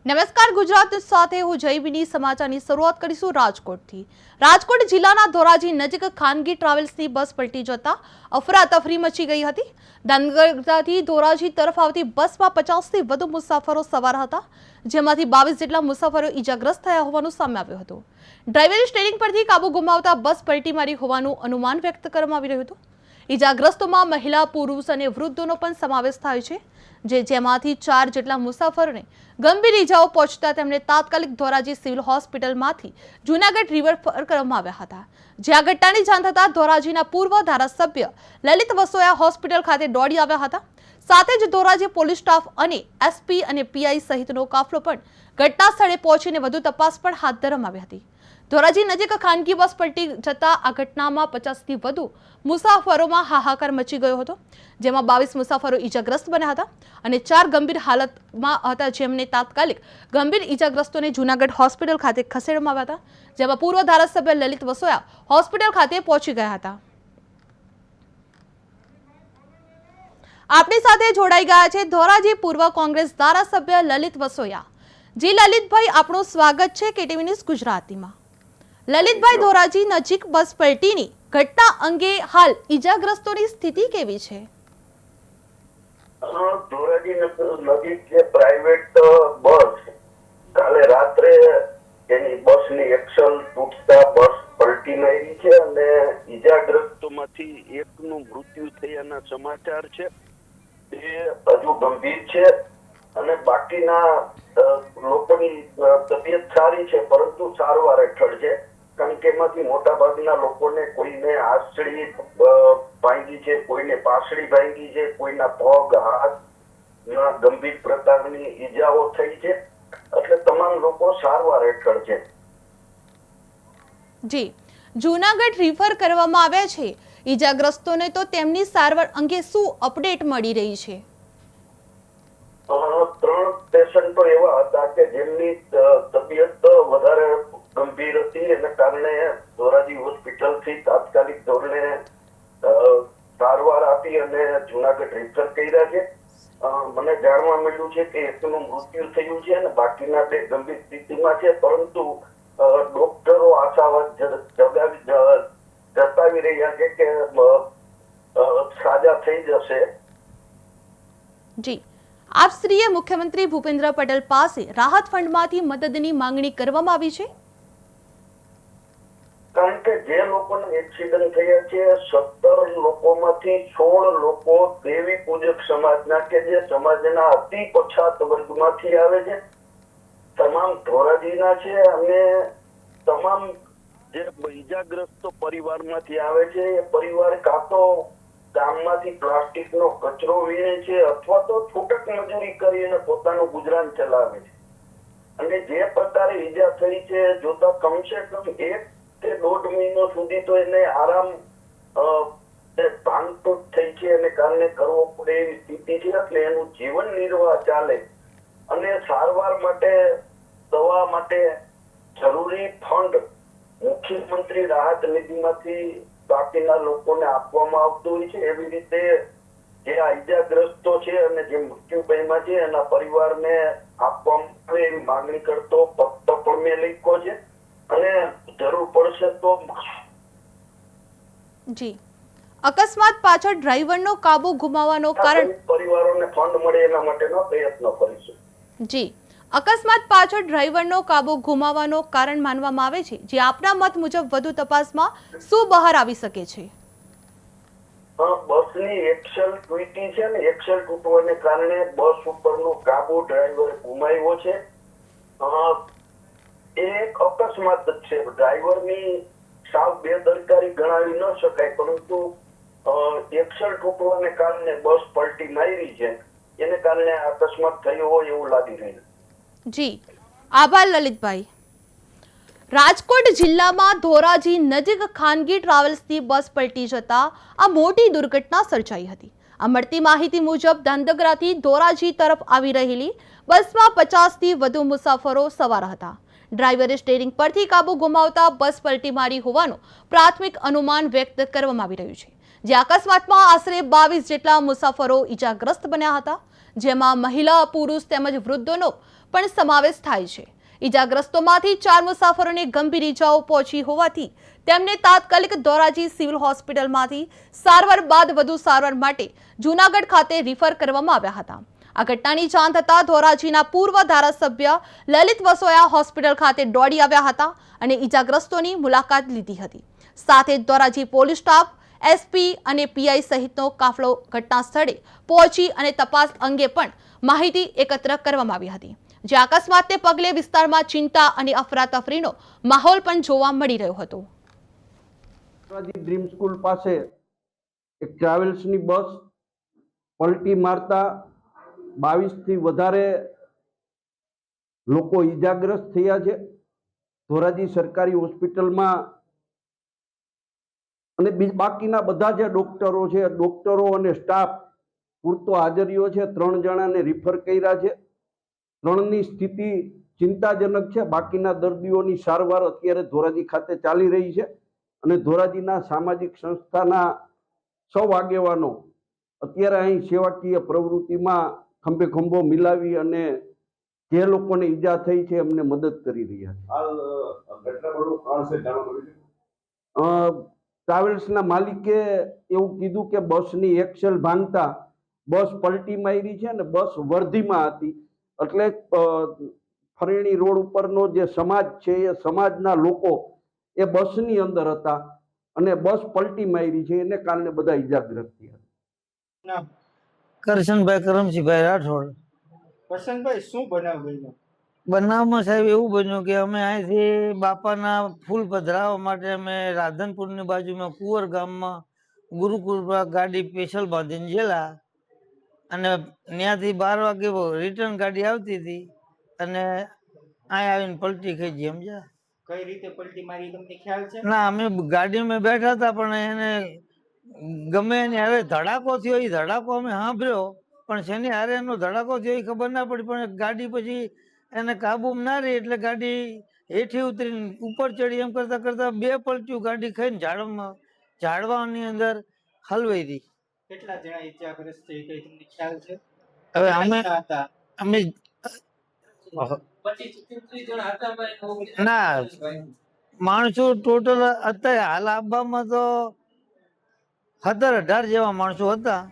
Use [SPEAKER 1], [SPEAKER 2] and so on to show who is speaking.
[SPEAKER 1] નમસ્કાર ગુજરાત સાથે હું જયબીની સમાચારની શરૂઆત કરીશું રાજકોટથી। રાજકોટ જિલ્લાના ધોરાજી નજીક ખાનગી ટ્રાવેલ્સની બસ પલટી જતા અફરાતફરી મચી ગઈ હતી। ધાંગધ્રાથી ધોરાજી તરફ આવતી બસમાં 50થી વધુ મુસાફરો સવાર હતા, જેમાંથી 22 જેટલા મુસાફરો ઈજાગ્રસ્ત થયા હોવાનું સામે આવ્યું હતું। ડ્રાઈવરે સ્ટીયરિંગ પરથી કાબુ ગુમાવતા બસ પલટી મારી હોવાનું અનુમાન વ્યક્ત કરવામાં આવી રહ્યું હતું। ઈજાગ્રસ્તોમાં મહિલા, પુરુષ અને વૃદ્ધોનો પણ સમાવેશ થાય છે, જેમાંથી 4 જેટલા મુસાફરોને ગંભીર ઈજાઓ પહોંચતા તેમને તાત્કાલિક ધોરાજી સિવિલ હોસ્પિટલમાંથી જૂનાગઢ રિફર કરવામાં આવ્યા હતા, જ્યાં ઘટનાની જાણ થતાં ધોરાજીના પૂર્વ ધારાસભ્ય લલિત વસોયા હોસ્પિટલ ખાતે દોડી આવ્યા હતા। સાથે જ ધોરાજી પોલીસ સ્ટાફ અને એસપી અને પીઆઈ સહિતનો કાફલો પણ ઘટના સ્થળે પહોંચીને વધુ તપાસ પણ હાથ ધરવામાં આવી હતી। ધોરાજી નજીક ખાનગી બસ પલટી જતા આ ઘટનામાં 50થી વધુ મુસાફરોમાં હાહાકાર મચી ગયો હતો, જેમાં 22 મુસાફરો ઈજાગ્રસ્ત બન્યા હતા અને 4 ગંભીર હાલતમાં હતા, જેમને તાત્કાલિક ગંભીર ઈજાગ્રસ્તોને જૂનાગઢ હોસ્પિટલ ખાતે ખસેડવામાં આવ્યા હતા, જેમાં પૂર્વ ધારાસભ્ય લલિત વસોયા હોસ્પિટલ ખાતે પહોંચી ગયા હતા। આપણી સાથે જોડાઈ ગયા છે ધોરાજી પૂર્વ કોંગ્રેસ ધારાસભ્ય લલિત વસોયા। જી લલિતભાઈ, આપનું સ્વાગત છે કેટીવી ન્યૂઝ ગુજરાતીમાં। લલિતભાઈ, ધોરાજી નજીક બસ પલટીની ઘટના અંગે હાલ ઈજાગ્રસ્તોની સ્થિતિ કેવી છે?
[SPEAKER 2] ધોરાજી નજીક જે પ્રાઇવેટ બસ કાલે રાત્રે એની બસની એક્સલ તૂટતા બસ પલટી મારી છે અને ઈજાગ્રસ્તોમાંથી એકનું મૃત્યુ થયાના સમાચાર છે। એ હજુ ગંભીર છે અને બાકીના લોકોની તબિયત સારી છે, પરંતુ સારવાર હેઠળ છે, કારણ કે એમાંથી મોટા ભાગના લોકોને કોઈને આંસળી ભાંગી છે, કોઈને પાસળી ભાંગી છે, કોઈના પગ હાથના ગંભીર પ્રકારની ઈજાઓ થઈ છે, એટલે તમામ લોકો સારવાર હેઠળ છે।
[SPEAKER 1] જી, જૂનાગઢ રિફર કરવામાં આવ્યા છે ઈજાગ્રસ્તોને, તો તેમની સારવાર અંગે શું અપડેટ મળી રહી છે?
[SPEAKER 2] 3 પેશન્ટો એવા હતા કે જેમની તબિયત વધારે ગંભીર હતી, એને કારણે ધોરાજી હોસ્પિટલથી તાત્કાલિક ધોરણે સારવાર આપી અને જૂનાગઢ રિફર કર્યા છે। મને જાણવા મળ્યું છે કે એકનું મૃત્યુ થયું છે અને બાકીના 2 ગંભીર સ્થિતિમાં છે, પરંતુ ડોક્ટરો આશાવાદ જતાવી રહ્યા છે કે સાજા થઈ જશે।
[SPEAKER 1] જી, આપ શ્રીએ મુખ્યમંત્રી ભૂપેન્દ્ર પટેલ પાસે રાહત ફંડમાંથી મદદની માંગણી કરવામાં આવી છે?
[SPEAKER 2] કારણ કે જે લોકોને એક્સિડન્ટ થયા છે 17 લોકોમાંથી 16 લોકો દેવી પૂજક સમાજના કે જે સમાજના અતિ પછાત વર્ગમાંથી આવે છે, તમામ ધોરાજીના છે અને તમામ જે ઈજાગ્રસ્ત પરિવારમાંથી આવે છે। એ પરિવાર કાં તો ગામમાંથી પ્લાસ્ટિકનો કચરો વીણે છે અથવા તો છૂટક મજૂરી કરીને પોતાનું ગુજરાન ચલાવે છે, અને જે પ્રકારે ઈજા થઈ છે જોતા કમસે કમ 1 કે 1.5 મહિનો સુધી તો એને આરામ ભાંગતૂટ થઈ છે, એને કારણે કરવો પડે એવી સ્થિતિ છે, એટલે એનું જીવન નિર્વાહ ચાલે અને સારવાર માટે, દવા માટે જરૂરી ફંડ મુખ્યમંત્રી રાહત નિધિમાંથી બાકીના લોકોને આપવામાં આવતું હોય છે। એવી રીતે જે આ ઈજાગ્રસ્તો છે અને જે મૃત્યુ પામ્યા છે એના પરિવારને આપવામાં આવે એવી માંગણી કરતો પત્ર પણ મેં લખ્યો છે અને જરૂર પડશે તો
[SPEAKER 1] જી, અકસ્માત પાછળ ડ્રાઈવરનો કાબુ ગુમાવવાનો કારણ
[SPEAKER 2] પરિવારોને ફંડ મળે એના માટેનો પ્રયત્ન કરીશું।
[SPEAKER 1] જી, અકસ્માત પાછળ ડ્રાઈવરનો કાબુ ગુમાવવાનો કારણ માનવામાં આવે છે, જે આપના મત મુજબ વધુ તપાસમાં શું બહાર આવી શકે છે?
[SPEAKER 2] બસની એક્સેલ તૂટી છે ને એક્સેલ તૂટવાને કારણે બસ ઉપરનો કાબુ ડ્રાઈવર ગુમાવ્યો છે। એક અકસ્માત જ છે, ડ્રાઈવરની સાવ બેદરકારી ગણાવી ન શકાય, પરંતુ એક્સેલ તૂટવાને કારણે બસ પલટી મારી છે, એને કારણે અકસ્માત થયો હોય એવું લાગી રહ્યું।
[SPEAKER 1] જી, આભાર લલિતભાઈ। રાજકોટ જિલ્લામાં ધોરાજી નજીક ખાનગી ટ્રાવેલ્સની બસ પલટી જતા આ મોટી દુર્ઘટના સર્જાઈ હતી। આ મળતી માહિતી મુજબ ધાંગધ્રાથી ધોરાજી તરફ આવી રહેલી બસમાં 50થી વધુ મુસાફરો સવાર હતા। ડ્રાઈવરે સ્ટીયરિંગ પરથી કાબુ ગુમાવતા બસ પલટી મારી હોવાનું પ્રાથમિક અનુમાન વ્યક્ત કરવામાં આવી રહ્યું છે, જે અકસ્માતમાં આશરે 22 જેટલા મુસાફરો ઈજાગ્રસ્ત બન્યા હતા, જેમાં મહિલા, પુરુષ તેમજ વૃદ્ધોનો પણ સમાવેશ થાય છે. ઈજાગ્રસ્તોમાંથી 4 મુસાફરોને ગંભીર ઈજાઓ પહોંચી હોવાથી તેમને તાત્કાલિક ધોરાજી સિવિલ હોસ્પિટલમાંથી સારવાર બાદ વધુ સારવાર માટે જૂનાગઢ ખાતે રિફર કરવામાં આવ્યા હતા. આ ઘટનાની જાણ થતાં ધોરાજીના પૂર્વ ધારાસભ્ય લલિત વસોયા હોસ્પિટલ ખાતે દોડી આવ્યા હતા અને ઈજાગ્રસ્તોની મુલાકાત લીધી હતી. સાથે જ ધોરાજી પોલીસ સ્ટાફ, એસપી અને પીઆઈ સહિતનો કાફલો ઘટના સ્થળે પહોંચી અને તપાસ અંગે પણ માહિતી એકત્ર કરવામાં આવી હતી. જે અકસ્માતને પગલે વિસ્તારમાં ચિંતા અને અફરાતફરીનો માહોલ પણ જોવા મળી રહ્યો હતો.
[SPEAKER 3] ડ્રીમ સ્કૂલ પાસે એક ટ્રાવેલ્સની બસ પલટી મારતા 22 થી વધારે લોકો ઈજાગ્રસ્ત થયા છે. ધોરાજી સરકારી હોસ્પિટલમાં અને બાકીના બધા જે ડોક્ટરો અને સ્ટાફ પૂરતો હાજરીઓ છે. 3 જણાને રિફર કર્યા છે. 3ની સ્થિતિ ચિંતાજનક છે. બાકીના દર્દીઓની સારવાર અત્યારે ધોરાજી ખાતે ચાલી રહી છે અને ધોરાજીના સામાજિક સંસ્થાના સૌ આગેવાનો અત્યારે અહીં સેવાકીય પ્રવૃત્તિમાં ખંભે ખંભો મિલાવી અને જે લોકોને ઈજા થઈ છે એમને મદદ કરી રહ્યા છે. ટ્રાવેલ્સના માલિકે એવું કીધું કે બસની એક્સેલ ભાંગતા બસ પલટી મારી છે અને બસ વર્ધીમાં હતી. એટલે ફરેણી રોડ ઉપરનો જે સમાજ છે એ સમાજના લોકો એ બસની અંદર હતા અને બસ પલટી મારી છે. એને કારણે બધા ઈજાગ્રસ્ત થયા.
[SPEAKER 4] કરશનભાઈ કરમસિંહભાઈ રાઠોડ.
[SPEAKER 5] કરશનભાઈ, શું બનાવ બન્યો?
[SPEAKER 4] બનાવમાં સાહેબ એવું બન્યું કે અમે અહીંથી બાપાના ફૂલ પધરાવવા માટે અમે રાધનપુરની બાજુમાં કુંવર ગામમાં ગુરુકુળ ગાડી સ્પેશિયલ બાંધીને ગયેલા અને ત્યાંથી 12 વાગે રિટર્ન ગાડી આવતી હતી અને અહીં આવીને પલટી ખાઈ ગઈ. સમજ્યા?
[SPEAKER 5] કઈ રીતે પલટી મારી તમને ખ્યાલ છે?
[SPEAKER 4] ના, અમે ગાડીમાં બેઠા હતા પણ એને ગમે એને હવે ધડાકો થયો. એ ધડાકો અમે સાંભળ્યો પણ શેની હારે એનો ધડાકો થયો એ ખબર ના પડી. પણ ગાડી પછી એને કાબુમાં ના રહી એટલે ગાડી હેઠી ઉતરીને ઉપર ચડી. એમ કરતા કરતા 2 પલટ્યું ગાડી ખાઈને ઝાડવાની અંદર હલવાઈ હતી.
[SPEAKER 5] કેટલા જણા ઈજાગ્રસ્ત છે એ કઈ તમને ખ્યાલ છે?
[SPEAKER 4] હવે અમે
[SPEAKER 5] કેટલા હતા?
[SPEAKER 4] અમે
[SPEAKER 5] 25-30 જણા હતા ભાઈ?
[SPEAKER 4] ના, માણસો ટોટલ અત્યારે હાલ આબામાં તો 17-18 જેવા માણસો હતા.